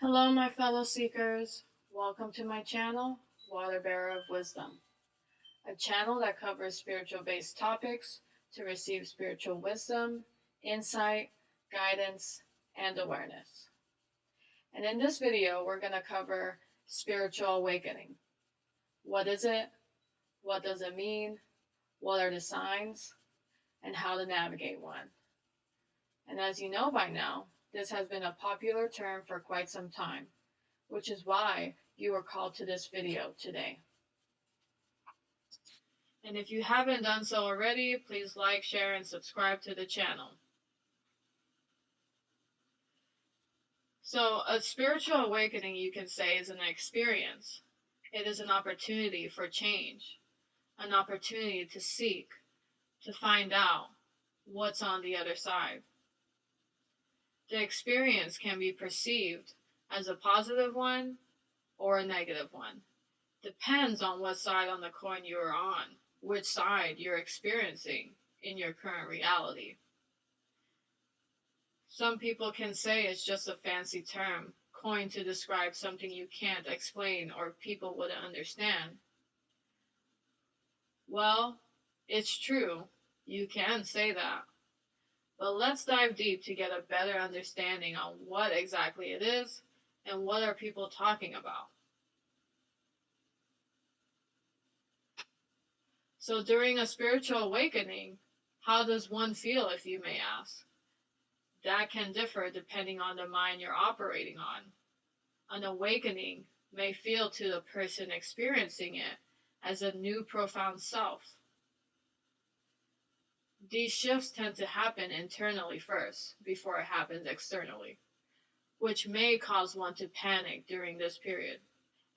Hello, my fellow seekers. Welcome to my channel, Water Bearer of Wisdom, a channel that covers spiritual based topics to receive spiritual wisdom, insight, guidance, and awareness. And in this video, we're going to cover spiritual awakening. What is it? What does it mean? What are the signs? And how to navigate one. And as you know by now, this has been a popular term for quite some time, which is why you were called to this video today. And if you haven't done so already, please like, share, and subscribe to the channel. So, a spiritual awakening, you can say, is an experience. It is an opportunity for change, an opportunity to seek, to find out what's on the other side. The experience can be perceived as a positive one or a negative one. Depends on what side on the coin you are on, which side you're experiencing in your current reality. Some people can say it's just a fancy term, coined to describe something you can't explain or people wouldn't understand. Well, it's true, you can say that. But let's dive deep to get a better understanding on what exactly it is and what are people talking about. So during a spiritual awakening, how does one feel, if you may ask? That can differ depending on the mind you're operating on. An awakening may feel to the person experiencing it as a new profound self. These shifts tend to happen internally first, before it happens externally, which may cause one to panic during this period,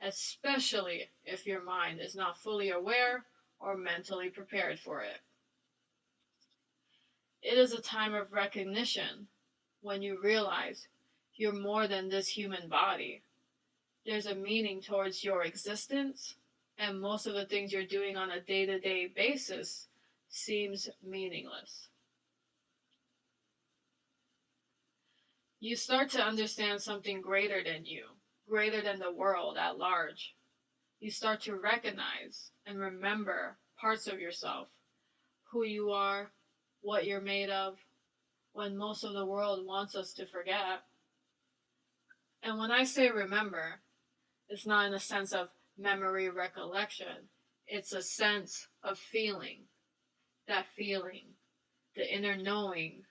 especially if your mind is not fully aware or mentally prepared for it. It is a time of recognition when you realize you're more than this human body. There's a meaning towards your existence, and most of the things you're doing on a day-to-day basis seems meaningless. You start to understand something greater than you, greater than the world at large. You start to recognize and remember parts of yourself, who you are, what you're made of, when most of the world wants us to forget. And when I say remember, it's not in a sense of memory recollection. It's a sense of feeling. That feeling, the inner knowing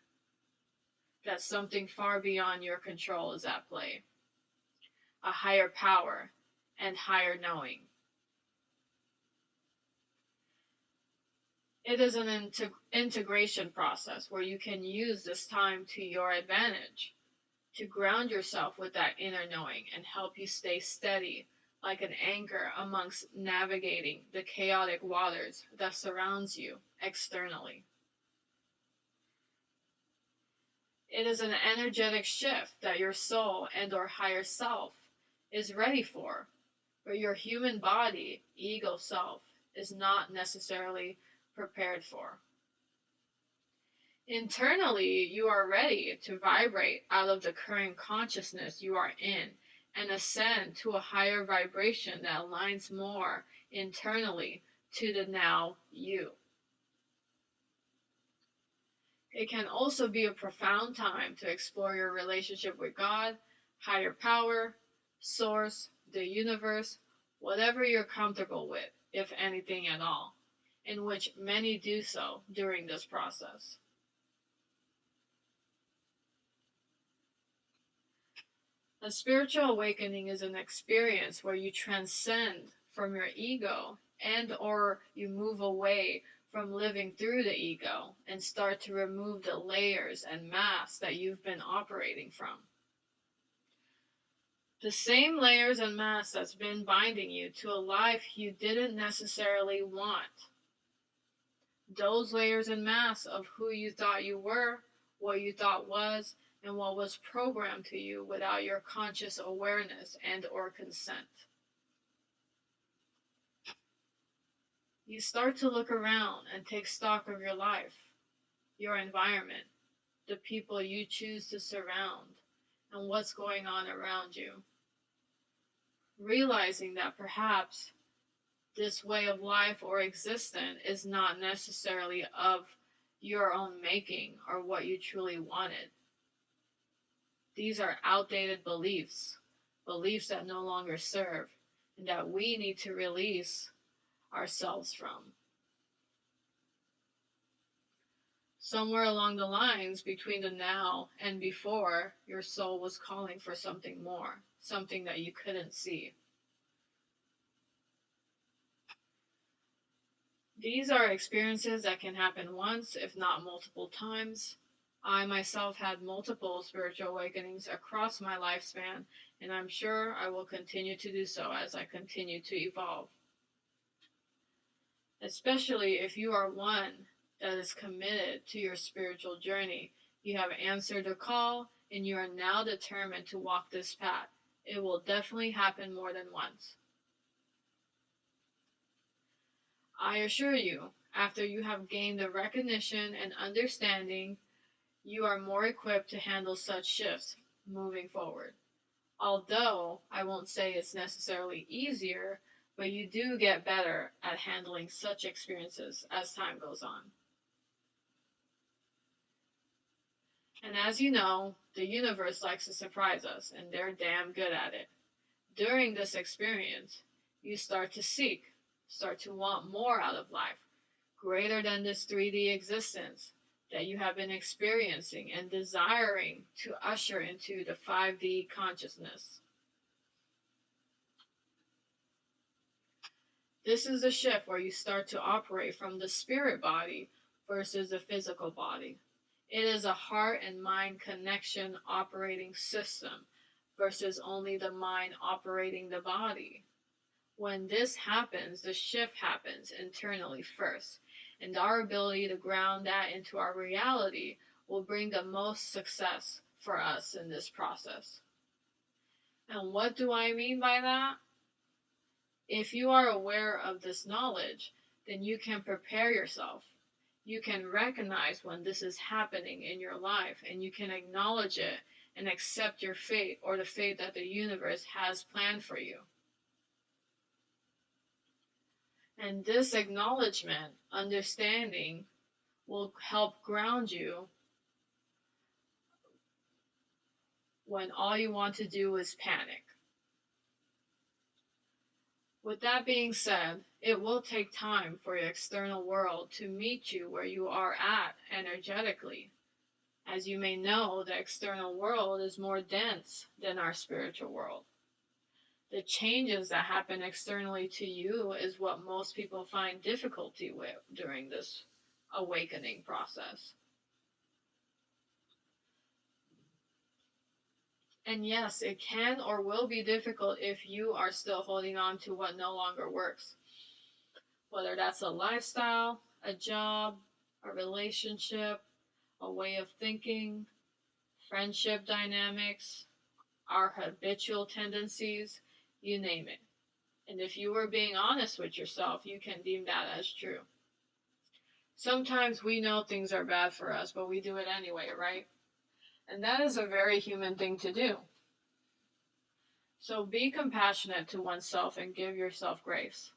that something far beyond your control is at play. A higher power and higher knowing. It is an integration process where you can use this time to your advantage, to ground yourself with that inner knowing and help you stay steady like an anchor amongst navigating the chaotic waters that surrounds you externally. It is an energetic shift that your soul and or higher self is ready for, but your human body, ego self, is not necessarily prepared for. Internally, you are ready to vibrate out of the current consciousness you are in and ascend to a higher vibration that aligns more internally to the now you. It can also be a profound time to explore your relationship with God, higher power, source, the universe, whatever you're comfortable with, if anything at all, in which many do so during this process. A spiritual awakening is an experience where you transcend from your ego and or you move away from living through the ego and start to remove the layers and masks that you've been operating from. The same layers and masks that's been binding you to a life you didn't necessarily want. Those layers and masks of who you thought you were, what you thought was, and what was programmed to you without your conscious awareness and or consent. You start to look around and take stock of your life, your environment, the people you choose to surround, and what's going on around you. Realizing that perhaps this way of life or existence is not necessarily of your own making or what you truly wanted. These are outdated beliefs, beliefs that no longer serve, and that we need to release ourselves from. Somewhere along the lines between the now and before, your soul was calling for something more, something that you couldn't see. These are experiences that can happen once, if not multiple times. I myself had multiple spiritual awakenings across my lifespan, and I'm sure I will continue to do so as I continue to evolve. Especially if you are one that is committed to your spiritual journey. You have answered the call, and you are now determined to walk this path. It will definitely happen more than once. I assure you, after you have gained the recognition and understanding, you are more equipped to handle such shifts moving forward. Although I won't say it's necessarily easier, but you do get better at handling such experiences as time goes on. And as you know, the universe likes to surprise us, and they're damn good at it. During this experience, you start to seek, start to want more out of life, greater than this 3D existence that you have been experiencing and desiring to usher into the 5D consciousness. This is a shift where you start to operate from the spirit body versus the physical body. It is a heart and mind connection operating system versus only the mind operating the body. When this happens, the shift happens internally first, and our ability to ground that into our reality will bring the most success for us in this process. And what do I mean by that? If you are aware of this knowledge, then you can prepare yourself. You can recognize when this is happening in your life, and you can acknowledge it and accept your fate or the fate that the universe has planned for you. And this acknowledgement, understanding, will help ground you when all you want to do is panic. With that being said, it will take time for your external world to meet you where you are at energetically. As you may know, the external world is more dense than our spiritual world. The changes that happen externally to you is what most people find difficulty with during this awakening process. And yes, it can or will be difficult if you are still holding on to what no longer works. Whether that's a lifestyle, a job, a relationship, a way of thinking, friendship dynamics, our habitual tendencies, you name it. And if you were being honest with yourself, you can deem that as true. Sometimes we know things are bad for us, but we do it anyway, right? And that is a very human thing to do. So be compassionate to oneself and give yourself grace.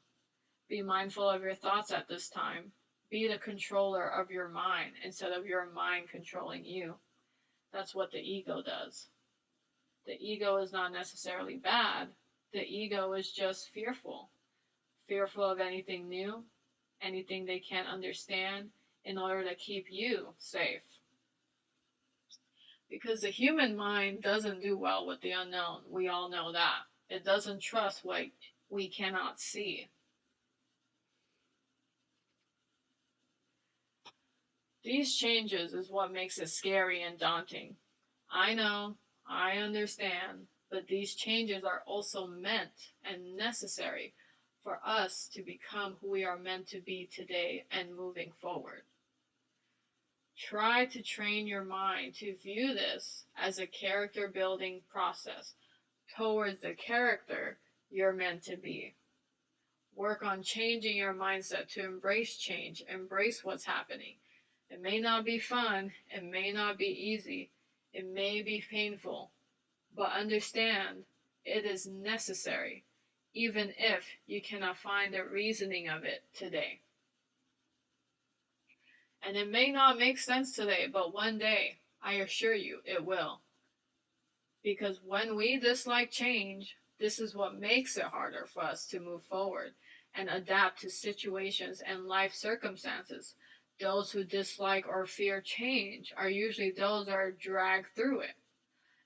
Be mindful of your thoughts at this time. Be the controller of your mind instead of your mind controlling you. That's what the ego does. The ego is not necessarily bad. The ego is just fearful. Fearful of anything new, anything they can't understand, in order to keep you safe. Because the human mind doesn't do well with the unknown. We all know that. It doesn't trust what we cannot see. These changes is what makes it scary and daunting. I know, I understand, but these changes are also meant and necessary for us to become who we are meant to be today and moving forward. Try to train your mind to view this as a character building process towards the character you're meant to be. Work on changing your mindset to embrace change, embrace what's happening. It may not be fun, it may not be easy, it may be painful, but understand it is necessary, even if you cannot find the reasoning of it today. And it may not make sense today, but one day, I assure you, it will. Because when we dislike change, this is what makes it harder for us to move forward and adapt to situations and life circumstances. Those who dislike or fear change are usually those that are dragged through it.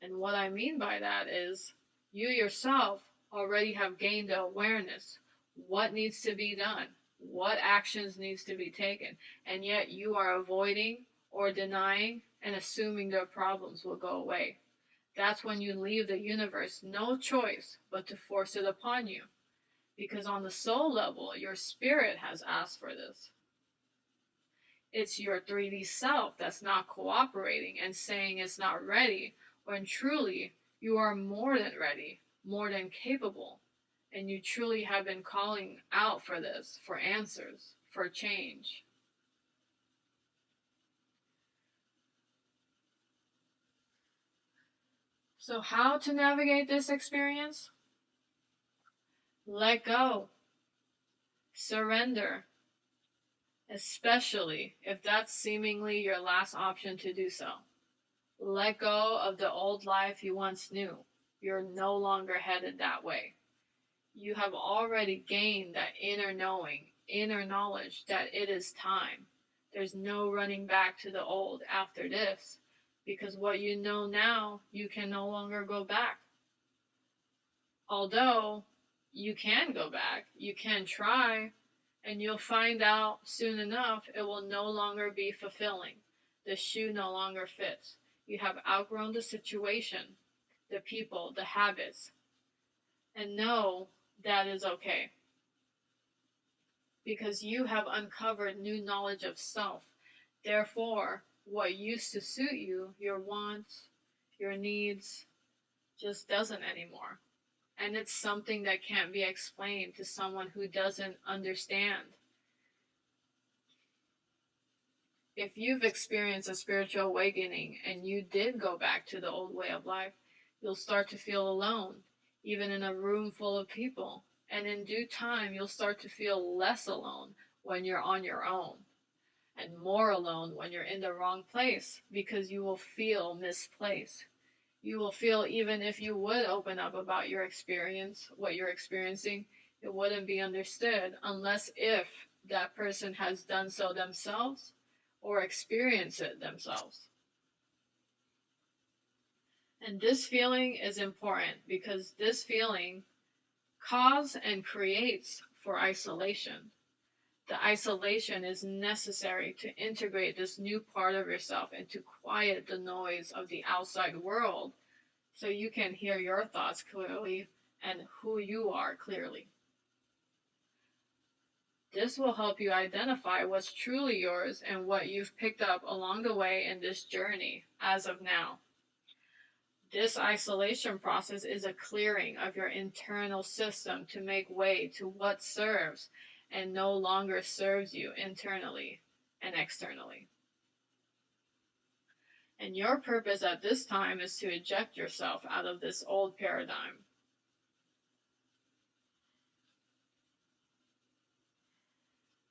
And what I mean by that is you yourself already have gained the awareness what needs to be done, what actions needs to be taken, and yet you are avoiding or denying and assuming the problems will go away. That's when you leave the universe no choice but to force it upon you. Because on the soul level, your spirit has asked for this. It's your 3D self that's not cooperating and saying it's not ready, when truly you are more than ready, more than capable, and you truly have been calling out for this, for answers, for change. So, how to navigate this experience? Let go. Surrender. Especially if that's seemingly your last option to do so. Let go of the old life you once knew. You're no longer headed that way. You have already gained that inner knowing, inner knowledge that it is time. There's no running back to the old after this, because what you know now, you can no longer go back. Although you can go back, you can try, and you'll find out soon enough it will no longer be fulfilling. The shoe no longer fits. You have outgrown the situation, the people, the habits, and know that is okay. Because you have uncovered new knowledge of self. Therefore, what used to suit you, your wants, your needs, just doesn't anymore. And it's something that can't be explained to someone who doesn't understand. If you've experienced a spiritual awakening and you did go back to the old way of life, you'll start to feel alone, even in a room full of people. And in due time, you'll start to feel less alone when you're on your own, and more alone when you're in the wrong place, because you will feel misplaced. You will feel even if you would open up about your experience, what you're experiencing, it wouldn't be understood unless if that person has done so themselves or experienced it themselves. And this feeling is important because this feeling causes and creates for isolation. The isolation is necessary to integrate this new part of yourself and to quiet the noise of the outside world so you can hear your thoughts clearly and who you are clearly. This will help you identify what's truly yours and what you've picked up along the way in this journey as of now. This isolation process is a clearing of your internal system to make way to what serves and no longer serves you internally and externally. And your purpose at this time is to eject yourself out of this old paradigm.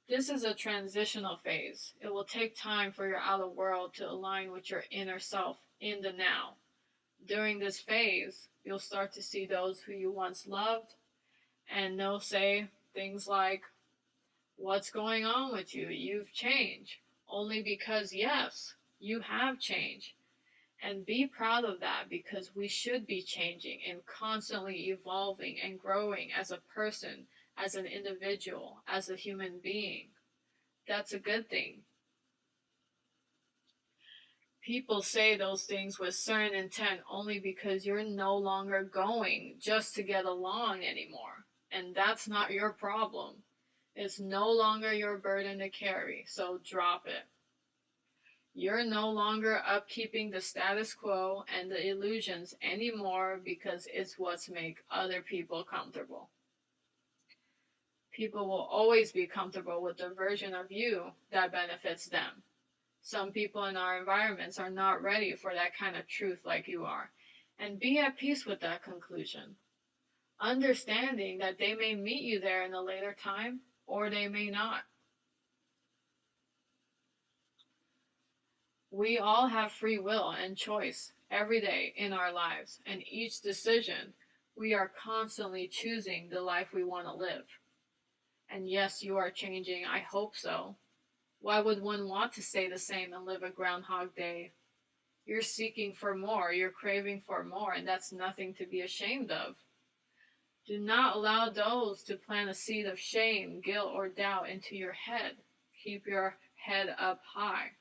This is a transitional phase. It will take time for your outer world to align with your inner self in the now. During this phase, you'll start to see those who you once loved, and they'll say things like, "What's going on with you? You've changed." Only because, yes, you have changed. And be proud of that, because we should be changing and constantly evolving and growing as a person, as an individual, as a human being. That's a good thing. People say those things with certain intent only because you're no longer going just to get along anymore. And that's not your problem. It's no longer your burden to carry, so drop it. You're no longer upkeeping the status quo and the illusions anymore because it's what's make other people comfortable. People will always be comfortable with the version of you that benefits them. Some people in our environments are not ready for that kind of truth like you are. and be at peace with that conclusion, understanding that they may meet you there in a later time or they may not. We all have free will and choice every day in our lives, and each decision, we are constantly choosing the life we want to live. And yes, you are changing. I hope so. Why would one want to stay the same and live a Groundhog Day? You're seeking for more, you're craving for more, and that's nothing to be ashamed of. Do not allow those to plant a seed of shame, guilt, or doubt into your head. Keep your head up high.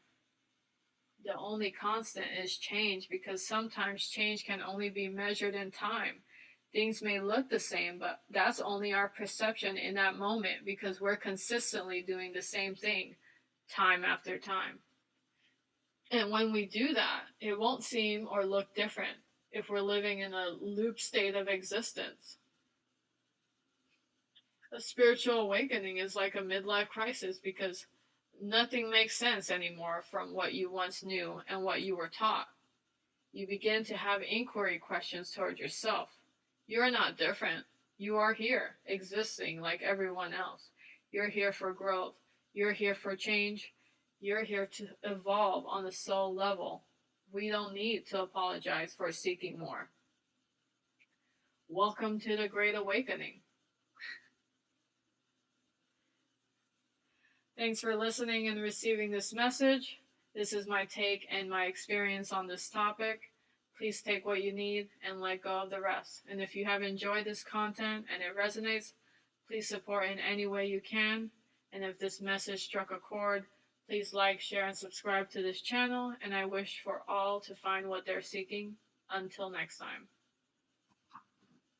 The only constant is change, because sometimes change can only be measured in time. Things may look the same, but that's only our perception in that moment, because we're consistently doing the same thing time after time. And when we do that, it won't seem or look different if we're living in a loop state of existence. A spiritual awakening is like a midlife crisis, because nothing makes sense anymore from what you once knew and what you were taught. You begin to have inquiry questions toward yourself. You're not different. You are here, existing like everyone else. You're here for growth. You're here for change. You're here to evolve on the soul level. We don't need to apologize for seeking more. Welcome to the Great Awakening. Thanks for listening and receiving this message. This is my take and my experience on this topic. Please take what you need and let go of the rest. And if you have enjoyed this content and it resonates, please support in any way you can. And if this message struck a chord, please like, share, and subscribe to this channel. And I wish for all to find what they're seeking. Until next time.